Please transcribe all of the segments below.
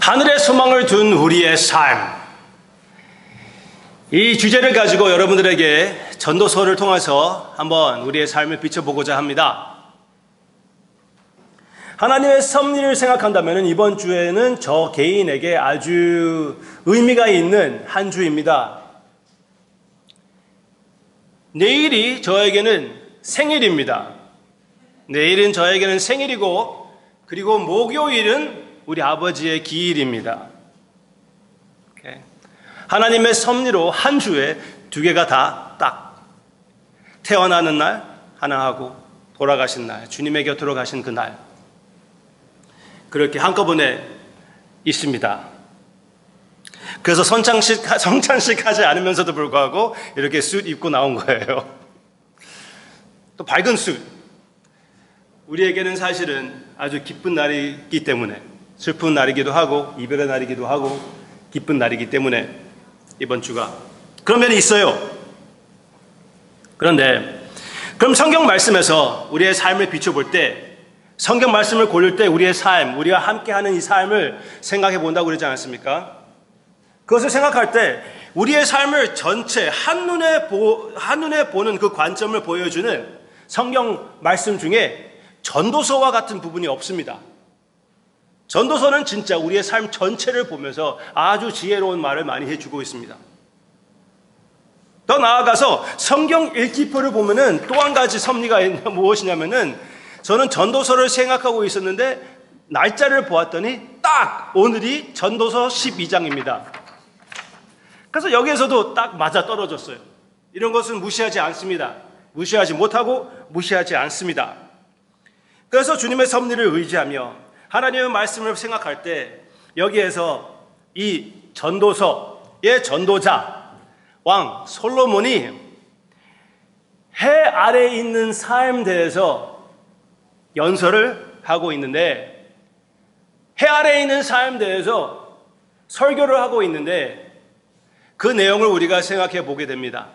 하늘의 소망을 둔 우리의 삶. 이 주제를 가지고 여러분들에게 전도서를 통해서 한번 우리의 삶을 비춰보고자 합니다. 하나님의 섭리를 생각한다면 이번 주에는 저 개인에게 아주 의미가 있는 한 주입니다. 내일이 저에게는 생일입니다. 내일은 저에게는 생일이고, 그리고 목요일은 우리 아버지의 기일입니다. 하나님의 섭리로 한 주에 두 개가 다 딱 태어나는 날 하나 하고 돌아가신 날, 주님의 곁으로 가신 그 날, 그렇게 한꺼번에 있습니다. 그래서 성찬식 하지 않으면서도 불구하고 이렇게 숯 입고 나온 거예요. 또 밝은 숯. 우리에게는 사실은 아주 기쁜 날이기 때문에, 슬픈 날이기도 하고 이별의 날이기도 하고 기쁜 날이기 때문에 이번 주가 그런 면이 있어요. 그런데 그럼 성경 말씀에서 우리의 삶을 비춰볼 때, 성경 말씀을 고를 때 우리의 삶, 우리가 함께하는 이 삶을 생각해 본다고 그러지 않습니까? 그것을 생각할 때 우리의 삶을 전체 한눈에 보는 그 관점을 보여주는 성경 말씀 중에 전도서와 같은 부분이 없습니다. 전도서는 진짜 우리의 삶 전체를 보면서 아주 지혜로운 말을 많이 해주고 있습니다. 더 나아가서 성경 읽기표를 보면은 또 한 가지 섭리가 무엇이냐면은, 저는 전도서를 생각하고 있었는데 날짜를 보았더니 딱 오늘이 전도서 12장입니다. 그래서 여기에서도 딱 맞아 떨어졌어요. 이런 것은 무시하지 않습니다. 무시하지 못하고 무시하지 않습니다. 그래서 주님의 섭리를 의지하며 하나님의 말씀을 생각할 때 여기에서 이 전도서의 전도자 왕 솔로몬이 해 아래에 있는 삶에 대해서 연설을 하고 있는데, 해 아래에 있는 삶에 대해서 설교를 하고 있는데 그 내용을 우리가 생각해 보게 됩니다.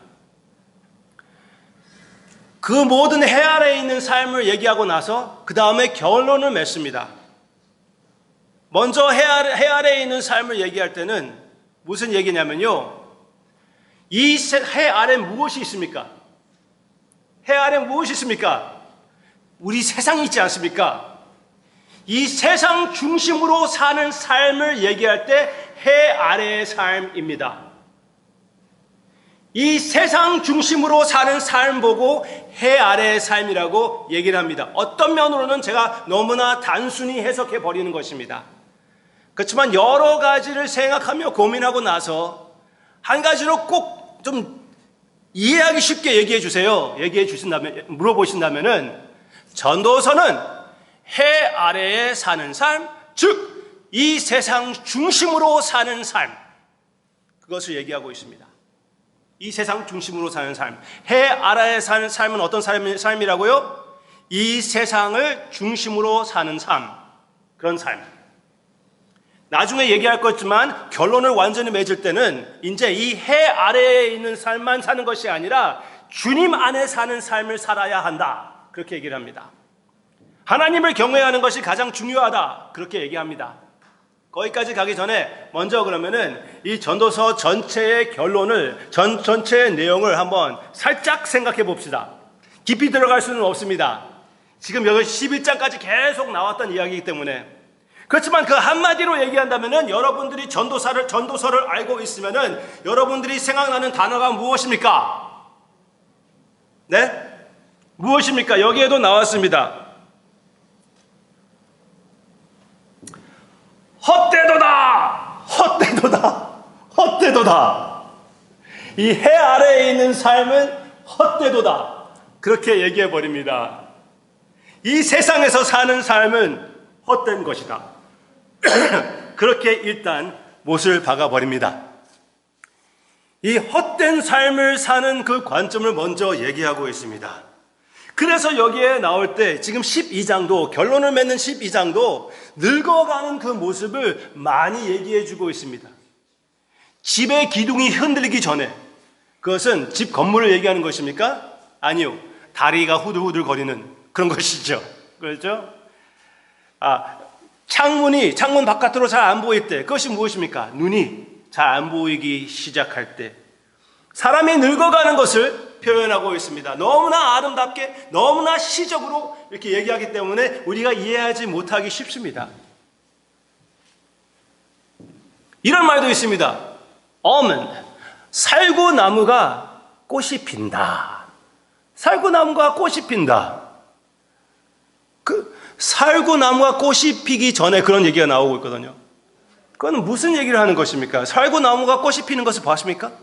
그 모든 해 아래에 있는 삶을 얘기하고 나서 그 다음에 결론을 맺습니다. 먼저 해 아래에 있는 삶을 얘기할 때는 무슨 얘기냐면요, 이 해 아래 무엇이 있습니까? 해 아래 무엇이 있습니까? 우리 세상이 있지 않습니까? 이 세상 중심으로 사는 삶을 얘기할 때 해 아래의 삶입니다. 이 세상 중심으로 사는 삶 보고 해 아래의 삶이라고 얘기를 합니다. 어떤 면으로는 제가 너무나 단순히 해석해 버리는 것입니다. 그렇지만 여러 가지를 생각하며 고민하고 나서 한 가지로 꼭 좀 이해하기 쉽게 얘기해 주세요. 물어보신다면은, 전도서는 해 아래에 사는 삶, 즉 이 세상 중심으로 사는 삶, 그것을 얘기하고 있습니다. 이 세상 중심으로 사는 삶, 해 아래에 사는 삶은 어떤 삶이라고요? 이 세상을 중심으로 사는 삶, 그런 삶. 나중에 얘기할 거지만 결론을 완전히 맺을 때는 이제 이 해 아래에 있는 삶만 사는 것이 아니라 주님 안에 사는 삶을 살아야 한다, 그렇게 얘기를 합니다. 하나님을 경외하는 것이 가장 중요하다, 그렇게 얘기합니다. 거기까지 가기 전에 먼저 그러면은 이 전도서 전체의 결론을, 전체의 내용을 한번 살짝 생각해 봅시다. 깊이 들어갈 수는 없습니다. 지금 여기 11장까지 계속 나왔던 이야기이기 때문에. 그렇지만 그 한마디로 얘기한다면은, 여러분들이 전도서를 알고 있으면은 여러분들이 생각나는 단어가 무엇입니까? 네? 무엇입니까? 여기에도 나왔습니다. 헛되도다! 헛되도다! 헛되도다! 이 해 아래에 있는 삶은 헛되도다, 그렇게 얘기해 버립니다. 이 세상에서 사는 삶은 헛된 것이다. 그렇게 일단 못을 박아버립니다. 이 헛된 삶을 사는 그 관점을 먼저 얘기하고 있습니다. 그래서 여기에 나올 때 지금 12장도, 결론을 맺는 12장도 늙어가는 그 모습을 많이 얘기해 주고 있습니다. 집의 기둥이 흔들리기 전에, 그것은 집 건물을 얘기하는 것입니까? 아니요. 다리가 후들후들 거리는 그런 것이죠. 그렇죠? 창문 바깥으로 잘 안 보일 때, 그것이 무엇입니까? 눈이 잘 안 보이기 시작할 때, 사람이 늙어가는 것을 표현하고 있습니다. 너무나 아름답게, 너무나 시적으로 이렇게 얘기하기 때문에 우리가 이해하지 못하기 쉽습니다. 이런 말도 있습니다. almond, 살구나무가 꽃이 핀다. 살구나무가 꽃이 핀다. 살구나무가 꽃이 피기 전에 그런 얘기가 나오고 있거든요. 그건 무슨 얘기를 하는 것입니까? 살구나무가 꽃이 피는 것을 봤습니까?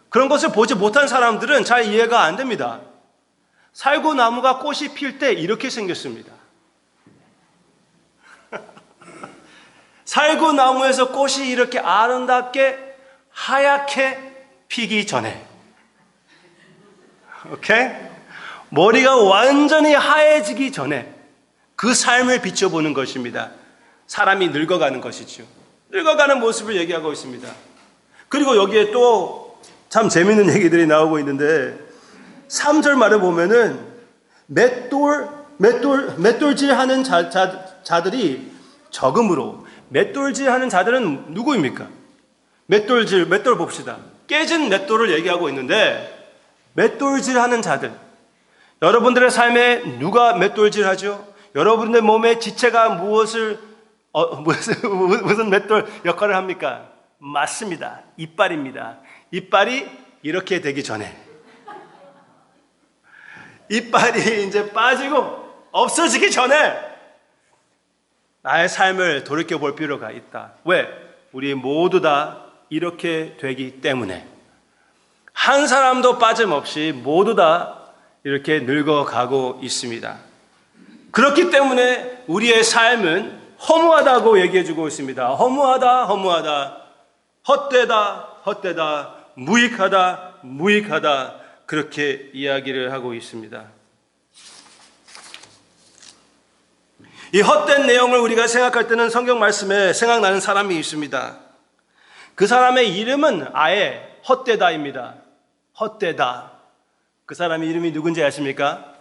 그런 것을 보지 못한 사람들은 잘 이해가 안 됩니다. 살구나무가 꽃이 필 때 이렇게 생겼습니다. 살구나무에서 꽃이 이렇게 아름답게 하얗게 피기 전에, 오케이? 머리가 완전히 하얘지기 전에 그 삶을 비춰보는 것입니다. 사람이 늙어가는 것이죠. 늙어가는 모습을 얘기하고 있습니다. 그리고 여기에 또 참 재밌는 얘기들이 나오고 있는데 3절 말을 보면은 맷돌질 하는 자들이 적음으로, 맷돌질 하는 자들은 누구입니까? 맷돌 봅시다. 깨진 맷돌을 얘기하고 있는데, 맷돌질 하는 자들, 여러분들의 삶에 누가 맷돌질 하죠? 여러분의 몸의 지체가 무슨 맷돌 역할을 합니까? 맞습니다. 이빨입니다. 이빨이 이렇게 되기 전에, 이빨이 이제 빠지고 없어지기 전에 나의 삶을 돌이켜볼 필요가 있다. 왜? 우리 모두 다 이렇게 되기 때문에, 한 사람도 빠짐없이 모두 다 이렇게 늙어가고 있습니다. 그렇기 때문에 우리의 삶은 허무하다고 얘기해주고 있습니다. 허무하다, 헛되다, 무익하다, 그렇게 이야기를 하고 있습니다. 이 헛된 내용을 우리가 생각할 때는 성경 말씀에 생각나는 사람이 있습니다. 그 사람의 이름은 아예 헛되다입니다. 헛되다. 그 사람의 이름이 누군지 아십니까?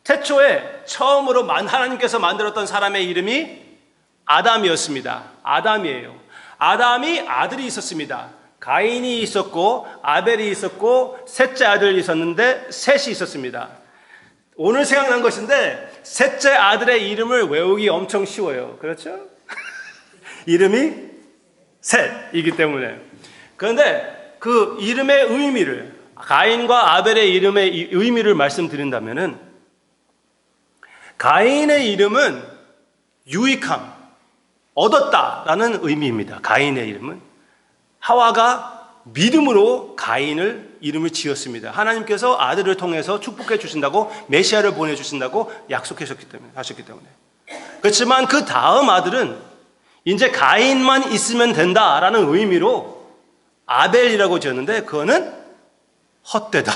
태초에 처음으로 하나님께서 만들었던 사람의 이름이 아담이었습니다. 아담이에요. 아담이 아들이 있었습니다. 가인이 있었고 아벨이 있었고 셋째 아들이 있었는데 셋이 있었습니다. 오늘 생각난 것인데 셋째 아들의 이름을 외우기 엄청 쉬워요. 그렇죠? 이름이 셋이기 때문에. 그런데 그 이름의 의미를, 가인과 아벨의 이름의 의미를 말씀드린다면은, 가인의 이름은 유익함, 얻었다라는 의미입니다. 가인의 이름은. 하와가 믿음으로 가인을 이름을 지었습니다. 하나님께서 아들을 통해서 축복해 주신다고, 메시아를 보내주신다고 약속하셨기 때문에. 그렇지만 그 다음 아들은 이제 가인만 있으면 된다라는 의미로 아벨이라고 지었는데, 그거는 헛되다,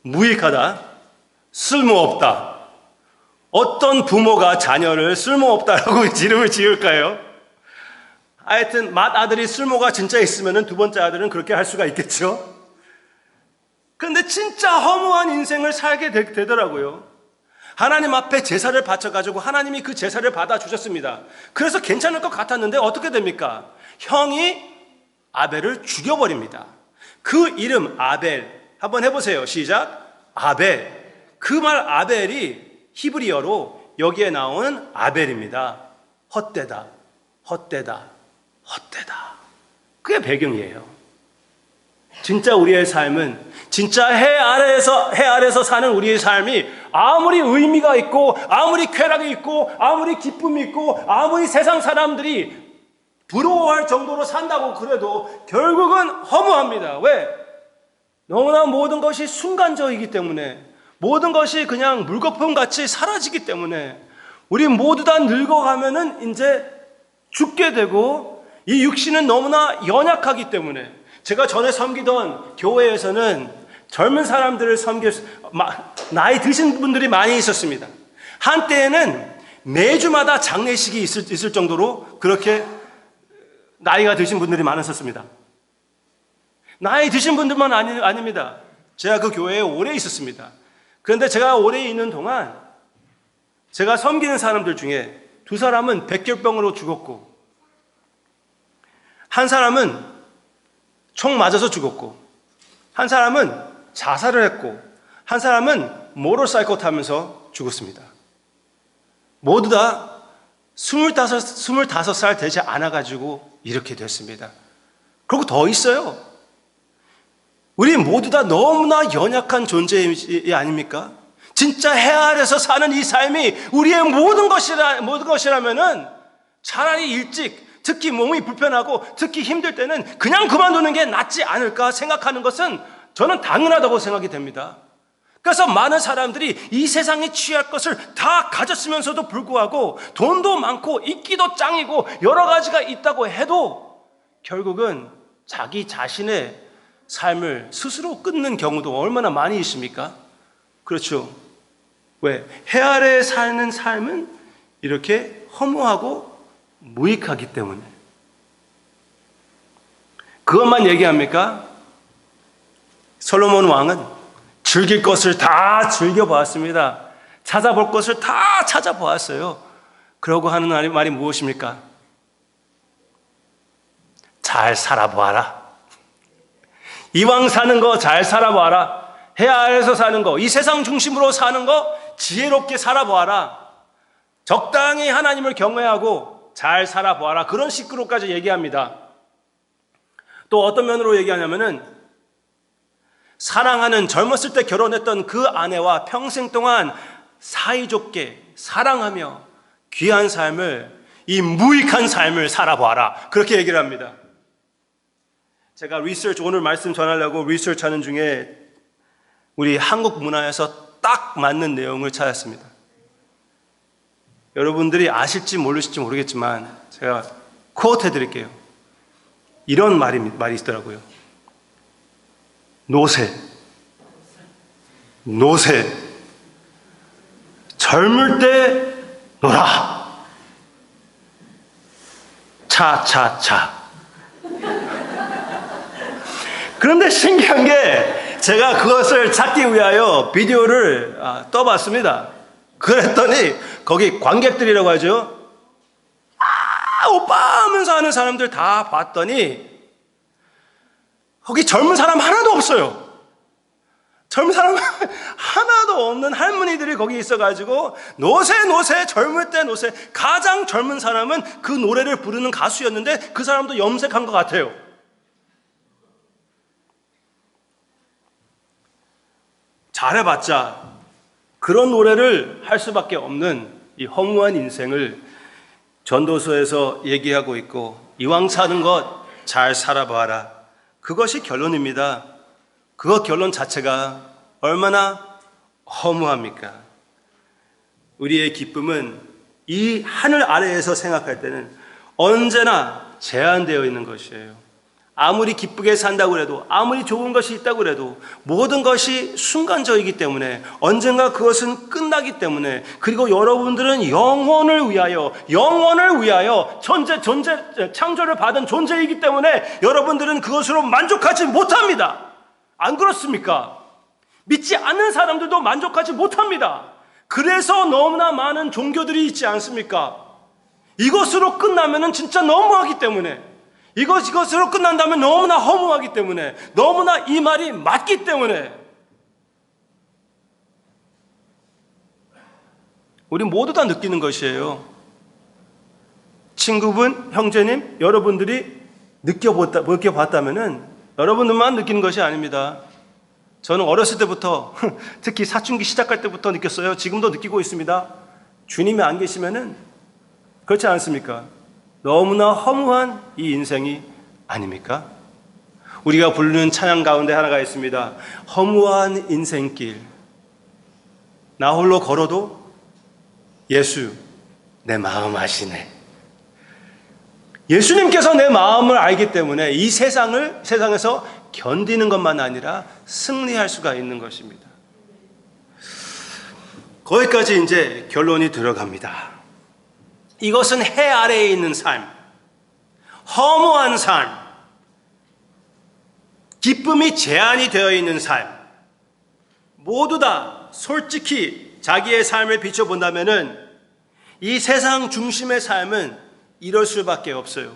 무익하다, 쓸모없다. 어떤 부모가 자녀를 쓸모없다라고 이름을 지을까요? 하여튼 맏아들이 쓸모가 진짜 있으면 두 번째 아들은 그렇게 할 수가 있겠죠. 그런데 진짜 허무한 인생을 살게 되더라고요. 하나님 앞에 제사를 바쳐가지고 하나님이 그 제사를 받아주셨습니다. 그래서 괜찮을 것 같았는데 어떻게 됩니까? 형이 아벨을 죽여버립니다. 그 이름 아벨, 한번 해보세요. 시작. 아벨. 그 말 아벨이 히브리어로 여기에 나오는 아벨입니다. 헛되다. 그게 배경이에요. 진짜 우리의 삶은, 진짜 해 아래에서 사는 우리의 삶이 아무리 의미가 있고, 아무리 쾌락이 있고, 아무리 기쁨이 있고, 아무리 세상 사람들이 부러워할 정도로 산다고 그래도 결국은 허무합니다. 왜? 너무나 모든 것이 순간적이기 때문에, 모든 것이 그냥 물거품같이 사라지기 때문에, 우리 모두 다 늙어가면은 이제 죽게 되고, 이 육신은 너무나 연약하기 때문에, 제가 전에 섬기던 교회에서는 젊은 사람들을 나이 드신 분들이 많이 있었습니다. 한때에는 매주마다 장례식이 있을 정도로 그렇게 나이가 드신 분들이 많았었습니다. 나이 드신 분들만 아닙니다. 제가 그 교회에 오래 있었습니다. 그런데 제가 오래 있는 동안 제가 섬기는 사람들 중에 두 사람은 백혈병으로 죽었고, 한 사람은 총 맞아서 죽었고, 한 사람은 자살을 했고, 한 사람은 모터사이클 타면서 죽었습니다. 모두 다 25살 되지 않아가지고 이렇게 됐습니다. 그리고 더 있어요. 우리 모두 다 너무나 연약한 존재 아닙니까? 진짜 해 아래서 사는 이 삶이 우리의 모든 것이라면은 차라리 일찍, 특히 몸이 불편하고 특히 힘들 때는 그냥 그만두는 게 낫지 않을까 생각하는 것은 저는 당연하다고 생각이 됩니다. 그래서 많은 사람들이 이 세상에 취할 것을 다 가졌으면서도 불구하고 돈도 많고 인기도 짱이고 여러 가지가 있다고 해도 결국은 자기 자신의 삶을 스스로 끊는 경우도 얼마나 많이 있습니까? 그렇죠. 왜? 해 아래에 사는 삶은 이렇게 허무하고 무익하기 때문에. 그것만 얘기합니까? 솔로몬 왕은 즐길 것을 다 즐겨보았습니다. 찾아볼 것을 다 찾아보았어요. 그러고 하는 말이 무엇입니까? 잘 살아보아라. 이왕 사는 거 잘 살아보아라. 해 아래에서 사는 거, 이 세상 중심으로 사는 거 지혜롭게 살아보아라. 적당히 하나님을 경외하고 잘 살아보아라. 그런 식으로까지 얘기합니다. 또 어떤 면으로 얘기하냐면은 사랑하는, 젊었을 때 결혼했던 그 아내와 평생 동안 사이좋게 사랑하며 귀한 삶을, 이 무익한 삶을 살아보아라. 그렇게 얘기를 합니다. 제가 오늘 말씀 전하려고 리서치하는 중에 우리 한국 문화에서 딱 맞는 내용을 찾았습니다. 여러분들이 아실지 모르실지 모르겠지만 제가 코트 해드릴게요. 이런 말이 있더라고요. 노세. 젊을 때 놀아. 차. 그런데 신기한 게 제가 그것을 찾기 위하여 비디오를 떠봤습니다. 그랬더니 거기 관객들이라고 하죠. 오빠 하면서 하는 사람들 다 봤더니 거기 젊은 사람 하나도 없어요. 젊은 사람 하나도 없는 할머니들이 거기 있어가지고 노세, 젊을 때 노세. 가장 젊은 사람은 그 노래를 부르는 가수였는데 그 사람도 염색한 것 같아요. 잘해봤자 그런 노래를 할 수밖에 없는 이 허무한 인생을 전도서에서 얘기하고 있고, 이왕 사는 것 잘 살아봐라. 그것이 결론입니다. 그 결론 자체가 얼마나 허무합니까? 우리의 기쁨은 이 하늘 아래에서 생각할 때는 언제나 제한되어 있는 것이에요. 아무리 기쁘게 산다고 해도, 아무리 좋은 것이 있다고 해도 모든 것이 순간적이기 때문에, 언젠가 그것은 끝나기 때문에, 그리고 여러분들은 영원을 위하여 창조를 받은 존재이기 때문에 여러분들은 그것으로 만족하지 못합니다. 안 그렇습니까? 믿지 않는 사람들도 만족하지 못합니다. 그래서 너무나 많은 종교들이 있지 않습니까? 이것으로 끝나면은 진짜 너무하기 때문에, 이것으로 끝난다면 너무나 허무하기 때문에, 너무나 이 말이 맞기 때문에 우리 모두 다 느끼는 것이에요. 친구분, 형제님, 여러분들이 느껴봤다면은 여러분들만 느끼는 것이 아닙니다. 저는 어렸을 때부터, 특히 사춘기 시작할 때부터 느꼈어요. 지금도 느끼고 있습니다. 주님이 안 계시면은 그렇지 않습니까? 너무나 허무한 이 인생이 아닙니까? 우리가 부르는 찬양 가운데 하나가 있습니다. 허무한 인생길. 나 홀로 걸어도 예수 내 마음 아시네. 예수님께서 내 마음을 알기 때문에 이 세상에서 견디는 것만 아니라 승리할 수가 있는 것입니다. 거기까지 이제 결론이 들어갑니다. 이것은 해 아래에 있는 삶, 허무한 삶, 기쁨이 제한이 되어 있는 삶, 모두 다 솔직히 자기의 삶을 비춰본다면은 이 세상 중심의 삶은 이럴 수밖에 없어요.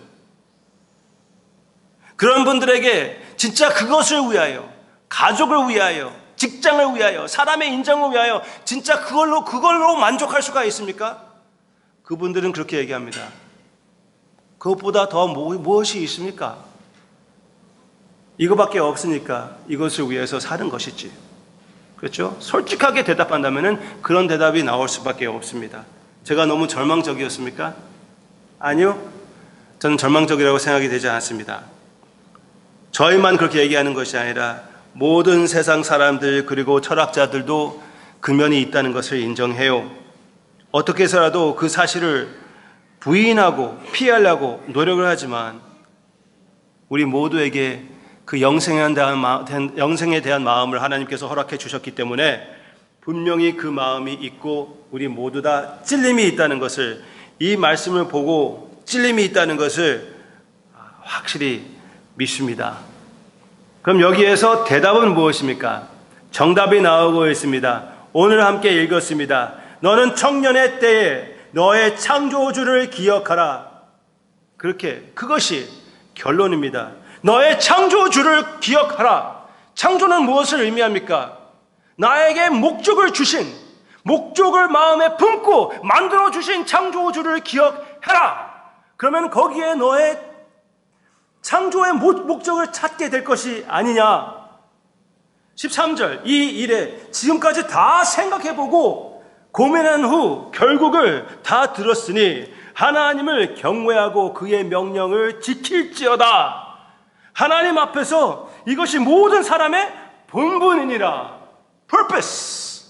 그런 분들에게 진짜 그것을 위하여, 가족을 위하여, 직장을 위하여, 사람의 인정을 위하여 진짜 그걸로 만족할 수가 있습니까? 그분들은 그렇게 얘기합니다. 그것보다 더 무엇이 있습니까? 이거밖에 없으니까 이것을 위해서 사는 것이지. 그렇죠? 솔직하게 대답한다면 그런 대답이 나올 수밖에 없습니다. 제가 너무 절망적이었습니까? 아니요. 저는 절망적이라고 생각이 되지 않습니다. 저희만 그렇게 얘기하는 것이 아니라 모든 세상 사람들 그리고 철학자들도 그 면이 있다는 것을 인정해요. 어떻게 해서라도 그 사실을 부인하고 피하려고 노력을 하지만 우리 모두에게 그 영생에 대한 마음을 하나님께서 허락해 주셨기 때문에 분명히 그 마음이 있고 우리 모두 다 찔림이 있다는 것을, 이 말씀을 보고 찔림이 있다는 것을 확실히 믿습니다. 그럼 여기에서 대답은 무엇입니까? 정답이 나오고 있습니다. 오늘 함께 읽었습니다. 너는 청년의 때에 너의 창조주를 기억하라. 그것이 결론입니다. 너의 창조주를 기억하라. 창조는 무엇을 의미합니까? 나에게 목적을 주신, 목적을 마음에 품고 만들어주신 창조주를 기억해라. 그러면 거기에 너의 창조의 목적을 찾게 될 것이 아니냐. 13절, 이 일에 지금까지 다 생각해보고 고민한 후 결국을 다 들었으니 하나님을 경외하고 그의 명령을 지킬지어다. 하나님 앞에서 이것이 모든 사람의 본분이니라. purpose,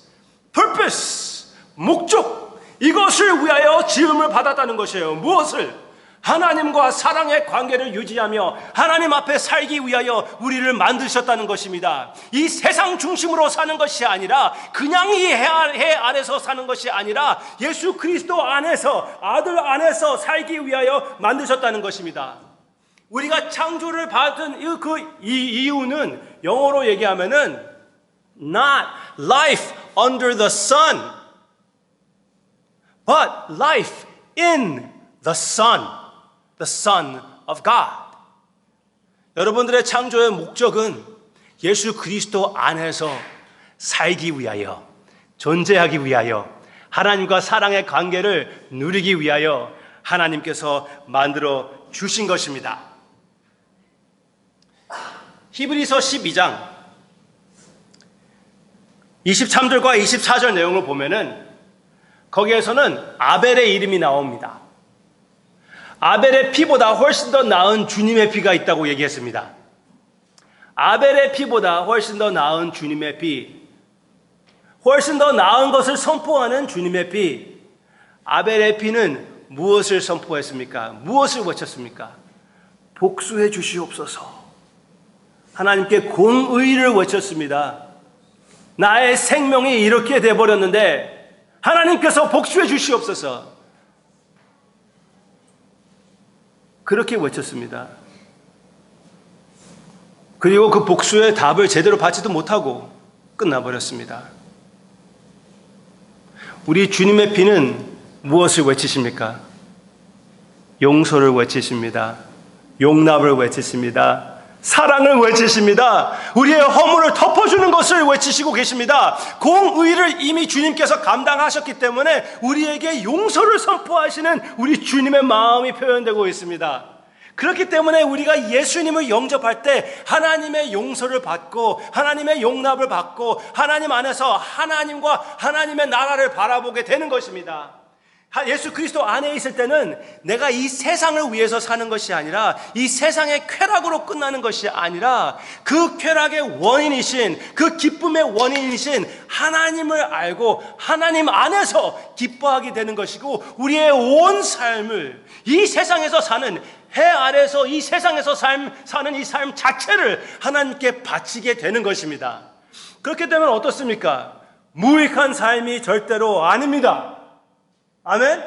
목적, 이것을 위하여 지음을 받았다는 것이에요. 무엇을? 하나님과 사랑의 관계를 유지하며 하나님 앞에 살기 위하여 우리를 만드셨다는 것입니다. 이 세상 중심으로 사는 것이 아니라, 그냥 이 해 아래서 사는 것이 아니라 예수 그리스도 안에서, 아들 안에서 살기 위하여 만드셨다는 것입니다. 우리가 창조를 받은 이 이유는 영어로 얘기하면은 not life under the sun, but life in the Son, the Son of God. 여러분들의 창조의 목적은 예수 그리스도 안에서 살기 위하여, 존재하기 위하여, 하나님과 사랑의 관계를 누리기 위하여 하나님께서 만들어 주신 것입니다. 히브리서 12장 23절과 24절 내용을 보면은 거기에서는 아벨의 이름이 나옵니다. 아벨의 피보다 훨씬 더 나은 주님의 피가 있다고 얘기했습니다. 아벨의 피보다 훨씬 더 나은 주님의 피, 훨씬 더 나은 것을 선포하는 주님의 피. 아벨의 피는 무엇을 선포했습니까? 무엇을 외쳤습니까? 복수해 주시옵소서. 하나님께 공의를 외쳤습니다. 나의 생명이 이렇게 돼버렸는데 하나님께서 복수해 주시옵소서. 그렇게 외쳤습니다. 그리고 그 복수의 답을 제대로 받지도 못하고 끝나버렸습니다. 우리 주님의 피는 무엇을 외치십니까? 용서를 외치십니다. 용납을 외치십니다. 사랑을 외치십니다. 우리의 허물을 덮어주는 것을 외치시고 계십니다. 공의를 이미 주님께서 감당하셨기 때문에 우리에게 용서를 선포하시는 우리 주님의 마음이 표현되고 있습니다. 그렇기 때문에 우리가 예수님을 영접할 때 하나님의 용서를 받고 하나님의 용납을 받고 하나님 안에서 하나님과 하나님의 나라를 바라보게 되는 것입니다. 예수 그리스도 안에 있을 때는 내가 이 세상을 위해서 사는 것이 아니라, 이 세상의 쾌락으로 끝나는 것이 아니라, 그 쾌락의 원인이신, 그 기쁨의 원인이신 하나님을 알고 하나님 안에서 기뻐하게 되는 것이고, 우리의 온 삶을 이 세상에서 사는, 해 아래서 이 세상에서 사는 이 삶 자체를 하나님께 바치게 되는 것입니다. 그렇게 되면 어떻습니까? 무익한 삶이 절대로 아닙니다. 아멘?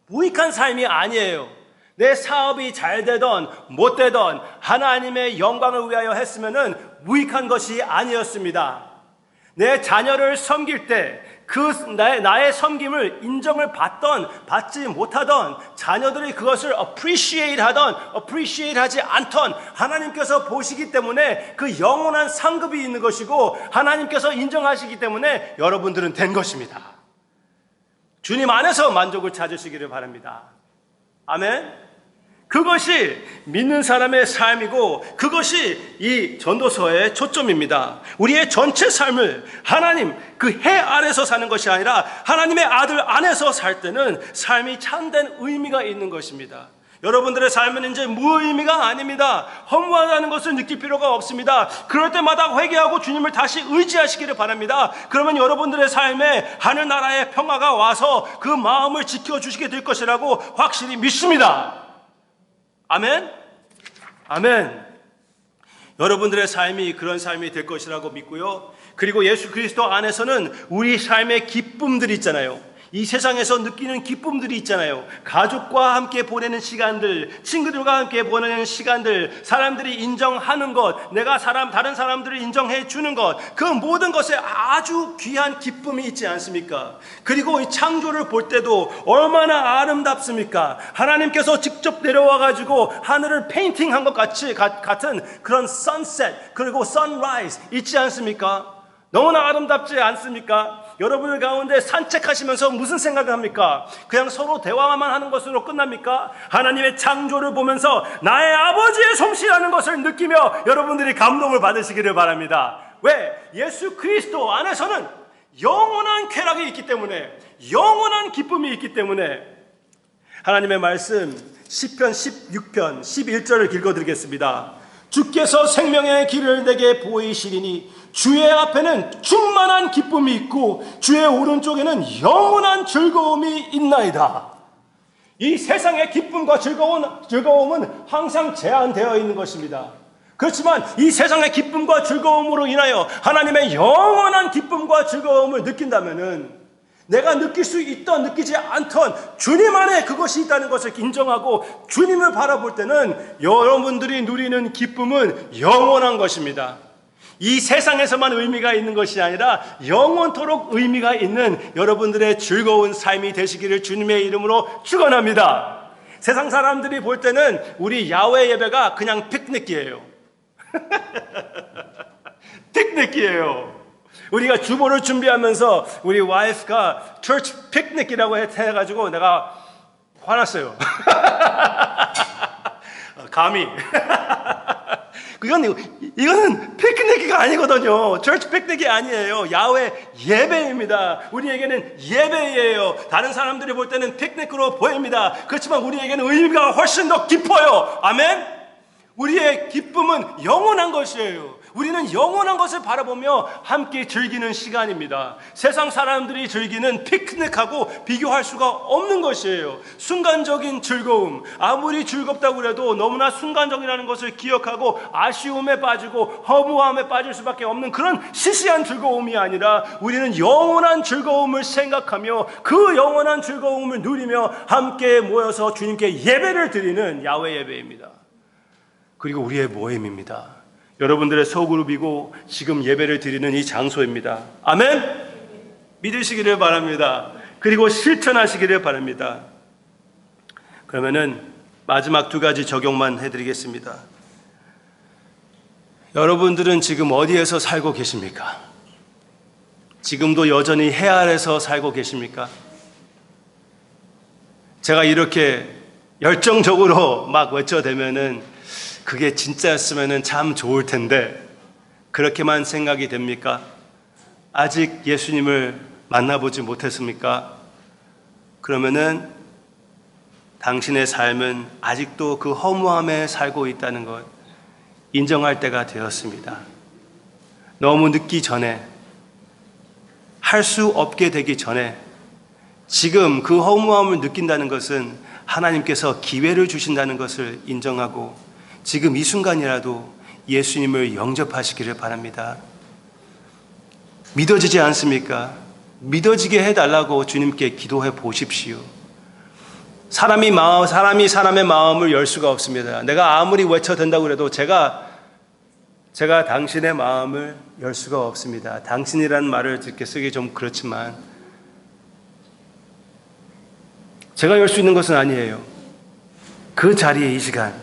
무익한 삶이 아니에요. 내 사업이 잘 되던 못 되던 하나님의 영광을 위하여 했으면은 무익한 것이 아니었습니다. 내 자녀를 섬길 때 나의 섬김을 인정을 받지 못하던 자녀들이 그것을 appreciate 하지 않던 하나님께서 보시기 때문에 그 영원한 상급이 있는 것이고 하나님께서 인정하시기 때문에 여러분들은 된 것입니다. 주님 안에서 만족을 찾으시기를 바랍니다. 아멘. 그것이 믿는 사람의 삶이고 그것이 이 전도서의 초점입니다. 우리의 전체 삶을 하나님 그 해 아래서 사는 것이 아니라 하나님의 아들 안에서 살 때는 삶이 참된 의미가 있는 것입니다. 여러분들의 삶은 이제 무의미가 아닙니다. 허무하다는 것을 느낄 필요가 없습니다. 그럴 때마다 회개하고 주님을 다시 의지하시기를 바랍니다. 그러면 여러분들의 삶에 하늘나라의 평화가 와서 그 마음을 지켜주시게 될 것이라고 확실히 믿습니다. 아멘? 아멘. 여러분들의 삶이 그런 삶이 될 것이라고 믿고요. 그리고 예수 그리스도 안에서는 우리 삶의 기쁨들이 있잖아요. 이 세상에서 느끼는 기쁨들이 있잖아요. 가족과 함께 보내는 시간들, 친구들과 함께 보내는 시간들, 사람들이 인정하는 것, 내가 다른 사람들을 인정해 주는 것, 그 모든 것에 아주 귀한 기쁨이 있지 않습니까? 그리고 이 창조를 볼 때도 얼마나 아름답습니까? 하나님께서 직접 내려와 가지고 하늘을 페인팅한 것 같은 그런 선셋 그리고 선라이즈 있지 않습니까? 너무나 아름답지 않습니까? 여러분들 가운데 산책하시면서 무슨 생각을 합니까? 그냥 서로 대화만 하는 것으로 끝납니까? 하나님의 창조를 보면서 나의 아버지의 솜씨라는 것을 느끼며 여러분들이 감동을 받으시기를 바랍니다. 왜? 예수 그리스도 안에서는 영원한 쾌락이 있기 때문에, 영원한 기쁨이 있기 때문에. 하나님의 말씀 시편 16편 11절을 읽어드리겠습니다. 주께서 생명의 길을 내게 보이시리니 주의 앞에는 충만한 기쁨이 있고 주의 오른쪽에는 영원한 즐거움이 있나이다. 이 세상의 기쁨과 즐거움은 항상 제한되어 있는 것입니다. 그렇지만 이 세상의 기쁨과 즐거움으로 인하여 하나님의 영원한 기쁨과 즐거움을 느낀다면은 내가 느낄 수 있던 느끼지 않던 주님 안에 그것이 있다는 것을 인정하고 주님을 바라볼 때는 여러분들이 누리는 기쁨은 영원한 것입니다. 이 세상에서만 의미가 있는 것이 아니라 영원토록 의미가 있는 여러분들의 즐거운 삶이 되시기를 주님의 이름으로 축원합니다. 세상 사람들이 볼 때는 우리 야외 예배가 그냥 피크닉이에요. 피크닉이에요. 우리가 주보를 준비하면서 우리 와이프가 church picnic이라고 해가지고 내가 화났어요. 감히. 이거는 피크닉이 아니거든요. church 피크닉이 아니에요. 야외 예배입니다. 우리에게는 예배예요. 다른 사람들이 볼 때는 피크닉으로 보입니다. 그렇지만 우리에게는 의미가 훨씬 더 깊어요. 아멘? 우리의 기쁨은 영원한 것이에요. 우리는 영원한 것을 바라보며 함께 즐기는 시간입니다. 세상 사람들이 즐기는 피크닉하고 비교할 수가 없는 것이에요. 순간적인 즐거움, 아무리 즐겁다고 해도 너무나 순간적이라는 것을 기억하고 아쉬움에 빠지고 허무함에 빠질 수밖에 없는 그런 시시한 즐거움이 아니라 우리는 영원한 즐거움을 생각하며 그 영원한 즐거움을 누리며 함께 모여서 주님께 예배를 드리는 야외 예배입니다. 그리고 우리의 모임입니다. 여러분들의 소그룹이고 지금 예배를 드리는 이 장소입니다. 아멘? 믿으시기를 바랍니다. 그리고 실천하시기를 바랍니다. 그러면은 마지막 두 가지 적용만 해드리겠습니다. 여러분들은 지금 어디에서 살고 계십니까? 지금도 여전히 해 아래서 살고 계십니까? 제가 이렇게 열정적으로 막 외쳐대면은 그게 진짜였으면 참 좋을 텐데 그렇게만 생각이 됩니까? 아직 예수님을 만나보지 못했습니까? 그러면은 당신의 삶은 아직도 그 허무함에 살고 있다는 것 인정할 때가 되었습니다. 너무 늦기 전에, 할 수 없게 되기 전에 지금 그 허무함을 느낀다는 것은 하나님께서 기회를 주신다는 것을 인정하고 지금 이 순간이라도 예수님을 영접하시기를 바랍니다. 믿어지지 않습니까? 믿어지게 해달라고 주님께 기도해 보십시오. 사람이 사람의 마음을 열 수가 없습니다. 내가 아무리 외쳐댄다고 해도 제가 당신의 마음을 열 수가 없습니다. 당신이라는 말을 듣게 쓰기 좀 그렇지만 제가 열 수 있는 것은 아니에요. 그 자리에 이 시간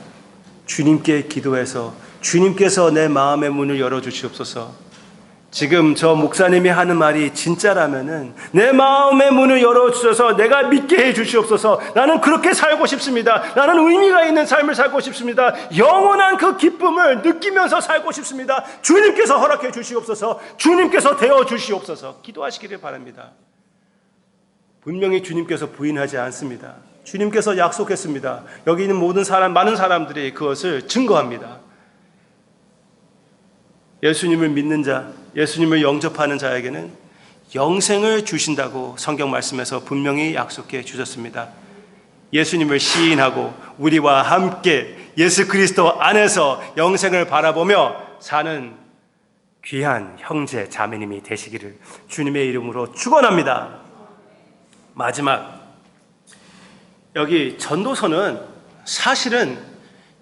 주님께 기도해서 주님께서 내 마음의 문을 열어주시옵소서. 지금 저 목사님이 하는 말이 진짜라면은 내 마음의 문을 열어주셔서 내가 믿게 해주시옵소서. 나는 그렇게 살고 싶습니다. 나는 의미가 있는 삶을 살고 싶습니다. 영원한 그 기쁨을 느끼면서 살고 싶습니다. 주님께서 허락해 주시옵소서. 주님께서 되어 주시옵소서. 기도하시기를 바랍니다. 분명히 주님께서 부인하지 않습니다. 주님께서 약속했습니다. 여기 있는 모든 사람, 많은 사람들이 그것을 증거합니다. 예수님을 믿는 자, 예수님을 영접하는 자에게는 영생을 주신다고 성경 말씀에서 분명히 약속해 주셨습니다. 예수님을 시인하고 우리와 함께 예수 그리스도 안에서 영생을 바라보며 사는 귀한 형제 자매님이 되시기를 주님의 이름으로 축원합니다. 마지막, 여기 전도서는 사실은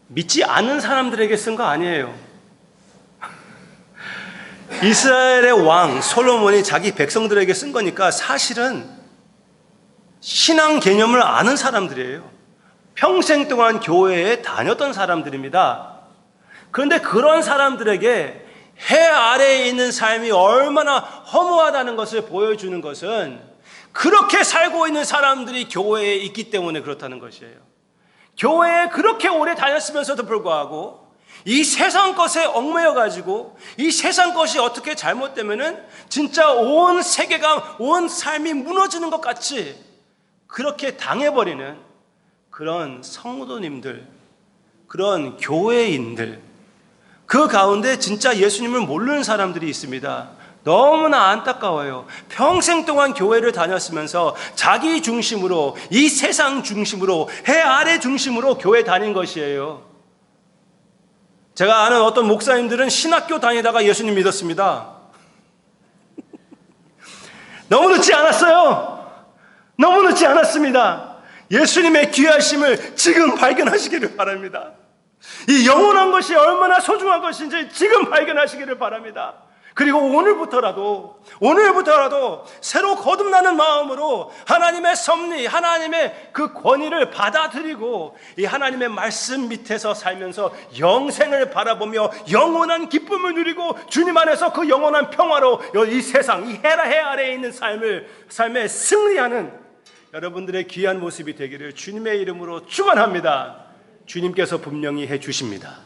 믿지 않는 사람들에게 쓴 거 아니에요. 이스라엘의 왕 솔로몬이 자기 백성들에게 쓴 거니까 사실은 신앙 개념을 아는 사람들이에요. 평생 동안 교회에 다녔던 사람들입니다. 그런데 그런 사람들에게 해 아래에 있는 삶이 얼마나 허무하다는 것을 보여주는 것은 그렇게 살고 있는 사람들이 교회에 있기 때문에 그렇다는 것이에요. 교회에 그렇게 오래 다녔으면서도 불구하고 이 세상 것에 얽매여가지고 이 세상 것이 어떻게 잘못되면은 진짜 온 세계가, 온 삶이 무너지는 것 같이 그렇게 당해버리는 그런 성도님들, 그런 교회인들, 그 가운데 진짜 예수님을 모르는 사람들이 있습니다. 너무나 안타까워요. 평생 동안 교회를 다녔으면서 자기 중심으로, 이 세상 중심으로, 해 아래 중심으로 교회 다닌 것이에요. 제가 아는 어떤 목사님들은 신학교 다니다가 예수님 믿었습니다. 너무 늦지 않았어요. 너무 늦지 않았습니다. 예수님의 귀하심을 지금 발견하시기를 바랍니다. 이 영원한 것이 얼마나 소중한 것인지 지금 발견하시기를 바랍니다. 그리고 오늘부터라도 새로 거듭나는 마음으로 하나님의 섭리, 하나님의 그 권위를 받아들이고 이 하나님의 말씀 밑에서 살면서 영생을 바라보며 영원한 기쁨을 누리고 주님 안에서 그 영원한 평화로 이 세상, 이 해 아래에 있는 삶에 승리하는 여러분들의 귀한 모습이 되기를 주님의 이름으로 축원합니다. 주님께서 분명히 해 주십니다.